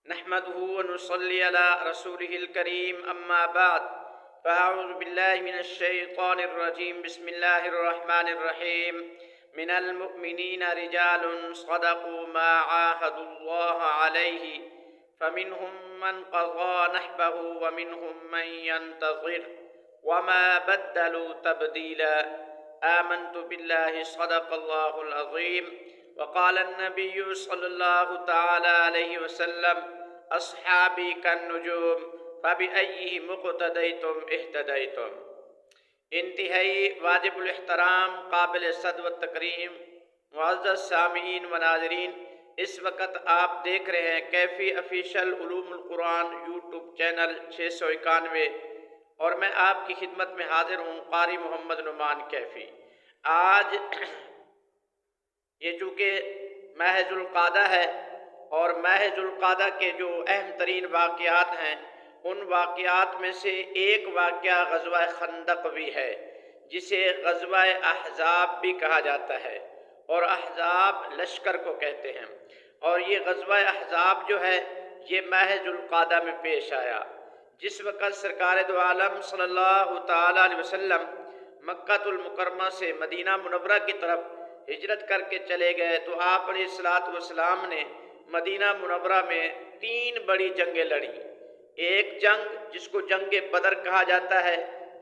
نحمده ونصلي على رسوله الكريم أما بعد فأعوذ بالله من الشيطان الرجيم بسم الله الرحمن الرحيم من المؤمنين رجال صدقوا ما عاهدوا الله عليه فمنهم من قضى نحبه ومنهم من ينتظر وما بدلوا تبديلا آمنت بالله صدق الله العظيم وقال النبي صلی اللہ تعالی علیہ وسلم اصحابی کالنجوم فبأیہم اقتدیتم اہتدیتم۔ انتہائی واجب الاحترام، قابل صد و تکریم، معزز سامعین و ناظرین، اس وقت آپ دیکھ رہے ہیں کیفی آفیشل علوم القرآن یوٹیوب چینل 691، اور میں آپ کی خدمت میں حاضر ہوں قاری محمد نعمان کیفی۔ آج یہ چونکہ ماہ ذوالقعدہ ہے اور ماہ ذوالقعدہ کے جو اہم ترین واقعات ہیں ان واقعات میں سے ایک واقعہ غزوہ خندق بھی ہے، جسے غزوہ احزاب بھی کہا جاتا ہے، اور احزاب لشکر کو کہتے ہیں۔ اور یہ غزوہ احزاب جو ہے یہ ماہ ذوالقعدہ میں پیش آیا، جس وقت سرکار دو عالم صلی اللہ تعالیٰ علیہ وسلم مکہ المکرمہ سے مدینہ منورہ کی طرف ہجرت کر کے چلے گئے تو آپ علیہ السلام نے مدینہ منورہ میں 3 بڑی جنگیں لڑیں۔ ایک جنگ جس کو جنگ بدر کہا جاتا ہے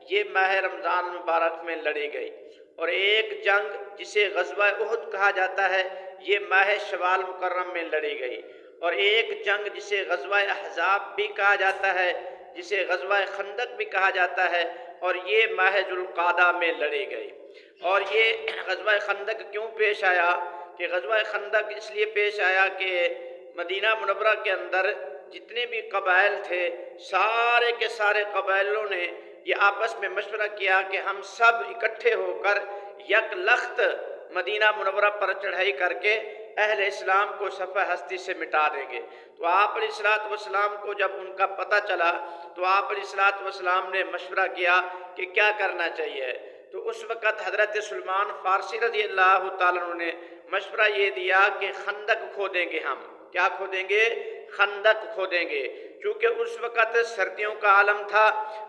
یہ ماہ رمضان مبارک میں لڑی گئی، اور ایک جنگ جسے غزوہ احد کہا جاتا ہے یہ ماہ شوال مکرم میں لڑی گئی، اور ایک جنگ جسے غزوہ احزاب بھی کہا جاتا ہے، جسے غزوہ خندق بھی کہا جاتا ہے، اور یہ ماہ ذوالقعدہ میں لڑی گئی۔ اور یہ غزوہ خندق کیوں پیش آیا کہ غزوہ خندق اس لیے پیش آیا کہ مدینہ منورہ کے اندر جتنے بھی قبائل تھے سارے کے سارے قبائلوں نے یہ آپس میں مشورہ کیا کہ ہم سب اکٹھے ہو کر یک لخت مدینہ منورہ پر چڑھائی کر کے اہل اسلام کو صفحہ ہستی سے مٹا دیں گے۔ تو آپ علیہ السلام کو جب ان کا پتہ چلا تو آپ علیہ السلام نے مشورہ کیا کہ کیا کرنا چاہیے۔ تو اس وقت حضرت سلمان فارسی رضی اللہ تعالیٰ عنہ نے مشورہ یہ دیا کہ خندق کھودیں گے، ہم کیا کھودیں گے؟ خندق کھودیں گے، چونکہ اس وقت سردیوں کا عالم تھا،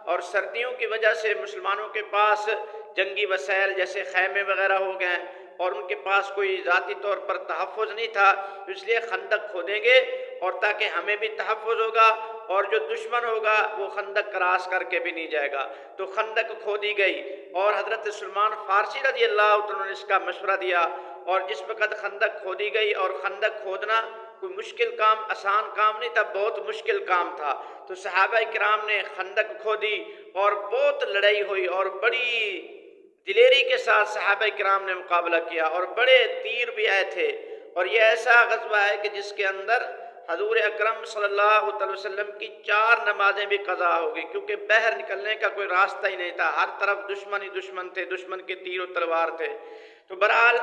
اور سردیوں کی وجہ سے مسلمانوں کے پاس جنگی وسائل جیسے خیمے وغیرہ ہو گئے، اور ان کے پاس کوئی ذاتی طور پر تحفظ نہیں تھا، اس لیے خندق کھودیں گے، اور تاکہ ہمیں بھی تحفظ ہوگا اور جو دشمن ہوگا وہ خندق کراس کر کے بھی نہیں جائے گا۔ تو خندق کھودی گئی، اور حضرت سلمان فارسی رضی اللہ عنہ نے اس کا مشورہ دیا، اور جس وقت خندق کھودی گئی، اور خندق کھودنا کوئی مشکل کام، آسان کام نہیں تھا، بہت مشکل کام تھا، تو صحابہ کرام نے خندق کھودی اور بہت لڑائی ہوئی، اور بڑی دلیری کے ساتھ صحابہ کرام نے مقابلہ کیا، اور بڑے تیر بھی آئے تھے۔ اور یہ ایسا غزوہ ہے کہ جس کے اندر حضور اکرم صلی اللہ علیہ وسلم کی 4 نمازیں بھی قضا ہو گئی، کیونکہ باہر نکلنے کا کوئی راستہ ہی نہیں تھا، ہر طرف دشمن ہی دشمن تھے، دشمن کے تیر و تلوار تھے۔ تو بہرحال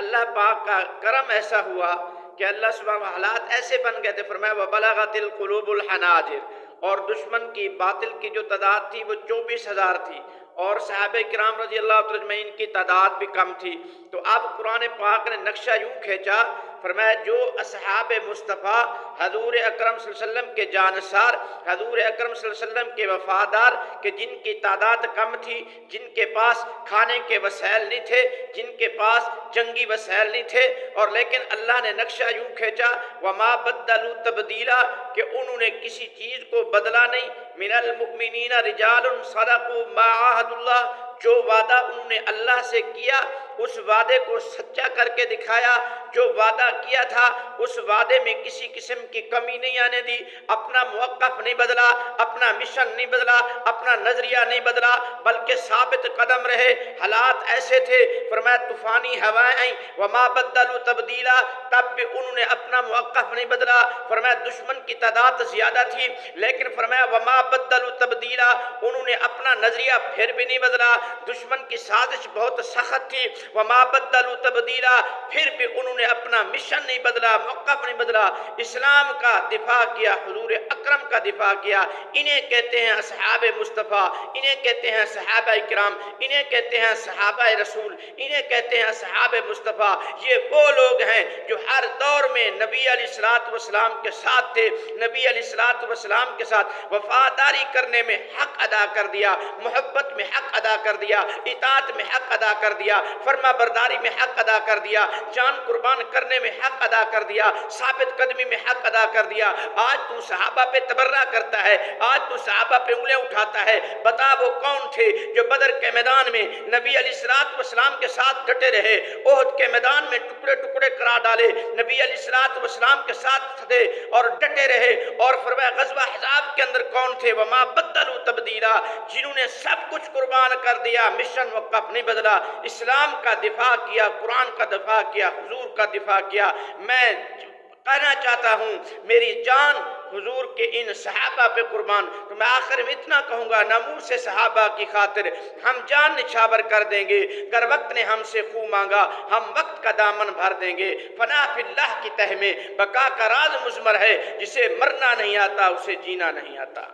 اللہ پاک کا کرم ایسا ہوا کہ اللہ سبحانہ حالات ایسے بن گئے تھے، فرمایا وَبَلَغَتِ الْقُلُوبُ الْحَنَاجِرَ، اور دشمن کی باطل کی جو تعداد تھی وہ 24,000 تھی، اور صحابہ کرام رضی اللہ عنہ اجمعین کی تعداد بھی کم تھی۔ تو اب قرآن پاک نے نقشہ یوں کھینچا، فرمایا جو اصحاب مصطفیٰ حضور اکرم صلی اللہ علیہ وسلم کے جانثار، حضور اکرم صلی اللہ علیہ وسلم کے وفادار، کہ جن کی تعداد کم تھی، جن کے پاس کھانے کے وسائل نہیں تھے، جن کے پاس جنگی وسائل نہیں تھے، اور لیکن اللہ نے نقشہ یوں کھینچا وما بدلوا تبدیلا، کہ انہوں نے کسی چیز کو بدلا نہیں۔ من المؤمنین رجال صدقوا ما عاہدوا اللہ، جو وعدہ انہوں نے اللہ سے کیا اس وعدے کو سچا کر کے دکھایا، جو وعدہ کیا تھا اس وعدے میں کسی قسم کی کمی نہیں آنے دی، اپنا موقف نہیں بدلا، اپنا مشن نہیں بدلا، اپنا نظریہ نہیں بدلا، بلکہ ثابت قدم رہے۔ حالات ایسے تھے، فرمایا طوفانی ہوائیں آئیں وما بدلوا تبدیلا، تب بھی انہوں نے اپنا موقف نہیں بدلا۔ فرمایا دشمن کی تعداد زیادہ تھی، لیکن فرمایا وما بدلوا تبدیلا، انہوں نے اپنا نظریہ پھر بھی نہیں بدلا۔ دشمن کی سازش بہت سخت تھی، وما بدلوا تبدیلا، پھر بھی انہوں نے اپنا مشن نہیں بدلا، موقف نہیں بدلا، اسلام کا دفاع کیا، حضور اکرم کا دفاع کیا۔ انہیں کہتے ہیں اصحاب مصطفیٰ، انہیں کہتے ہیں صحابہ کرام، انہیں کہتے ہیں صحابہ رسول، انہیں کہتے ہیں صحاب مصطفیٰ۔ یہ وہ لوگ ہیں جو ہر دور میں نبی علیہ الصلوۃ والسلام کے ساتھ تھے، نبی علیہ الصلوۃ والسلام کے ساتھ وفاداری کرنے میں حق ادا کر دیا، محبت میں حق ادا کر دیا، اطاعت میں حق ادا کر دیا، فرما برداری میں حق ادا کر دیا، جان قربان کرنے میں حق ادا کر دیا، ثابت قدمی میں حق ادا کر دیا۔ آج تو صحابہ پہ تبرہ کرتا ہے، آج تو صحابہ پہ انگلیاں اٹھاتا ہے۔ بتا وہ کون تھے جو بدر کے میدان میں نبی علیہ الصلوۃ والسلام کے ساتھ ڈٹے رہے، احد کے میدان میں ٹکڑے ٹکڑے کرا ڈالے، نبی علیہ الصلوۃ والسلام کے ساتھ تھے اور ڈٹے رہے، اور فرمایا غزوہ احزاب کے اندر کون تھے؟ وما بدلوا تبدیلا، جنہوں نے سب کچھ قربان کر دیا، مشن وقف نہیں بدلا، اسلام کا دفاع کیا، قرآن کا دفاع کیا، حضور کا دفاع کیا۔ میں کہنا چاہتا ہوں میری جان حضور کے ان صحابہ پہ قربان، تو میں آخر میں اتنا کہوں گا، ناموس صحابہ کی خاطر ہم جان نچھاور کر دیں گے۔ گر وقت نے ہم سے خوں مانگا، ہم وقت کا دامن بھر دیں گے۔ فنا فی اللہ کی تہ میں بقا کا راز مضمر ہے، جسے مرنا نہیں آتا اسے جینا نہیں آتا۔